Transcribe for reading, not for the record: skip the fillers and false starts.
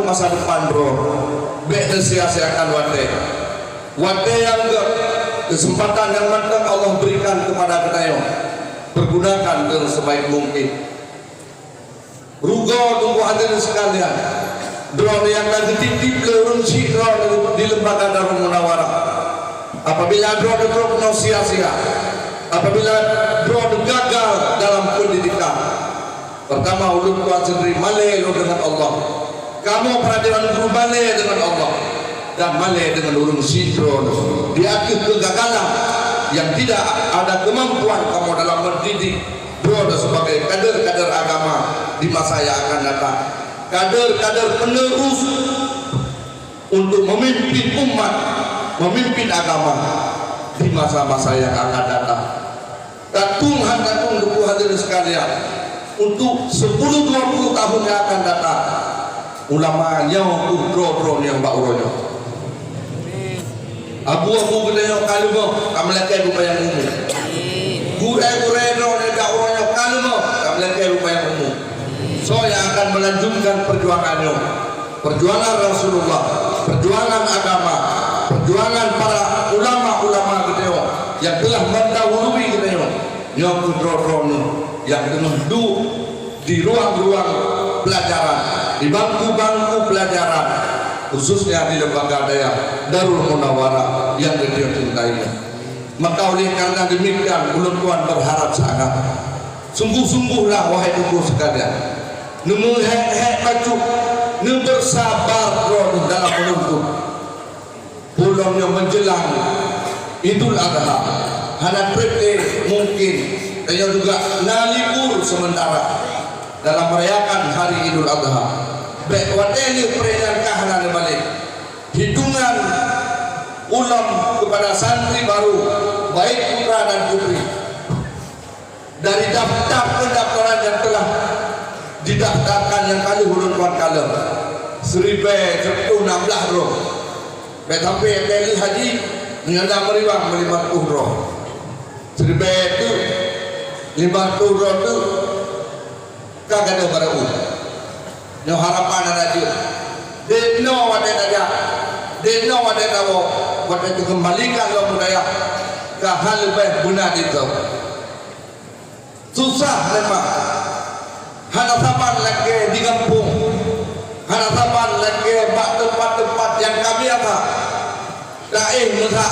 masa depan bro. Bek sia-siakan wate yang kesempatan yang matang Allah berikan kepada kita. Pergunakan dengan sebaik mungkin. Rugo tunggu hadirin sekalian. Drone yang lagi titip lurun si drone di lembaga Darul Munawarah. Apabila drone no sia-sia, apabila drone gagal dalam pendidikan, pertama ulun tuan sendiri malai dengan Allah. Kamu peradilan guru malai dengan Allah dan malai dengan ulun si drone. Di akhir kegagalan yang tidak ada kemampuan kamu dalam mendidik drone sebagai kader-kader agama di masa yang akan datang. Kader-kader penerus untuk memimpin umat, memimpin agama di masa-masa yang akan datang. Katung duku hadirin sekalian, untuk 10-20 tahun yang akan datang, ulamanya untuk drone yang bauronya. Abu-abu gede kalimo, kamleke rupa yang umum. Gure drone yang bauronya kalimo, kamleke rupa yang umum. So yang akan melanjutkan perjuangannya, perjuangan Rasulullah, perjuangan agama, perjuangan para ulama-ulama gedeo yang telah mendahului gedeo, yang drone yang duduk di ruang-ruang pelajaran, di bangku-bangku pelajaran, khususnya di lembaga daya Darul Munawarah yang gedeo cintainya. Maka oleh karena demikian, ulun tuan berharap sangat, sungguh-sungguhlah wahai tubuh sekalian. Nemu hek baju, nemu bersabar roh dalam menuntut. Bulannya menjelang Idul Adha, hana tripte mungkin, dan juga nalibur sementara dalam merayakan hari Idul Adha. Baik wateli perayaan kahana balik. Hitungan ulam kepada santri baru, baik putra dan putri, dari daftar pendaftaran yang telah didaftarkan yang kali hulun tuan kalem 1,016 roh. Tetapi yang haji menyandang meriwang 50 roh. 1,000 itu 50 roh itu kagak ada baru. Yang harapan ada je. Deno wadah aja. Deno wadah tahu. Wadah itu kembalikan lo budaya ke hal lebih benar itu. Susah memang. Harapan lagi di kampung, harapan lagi tempat-tempat yang kami apa, daih mesra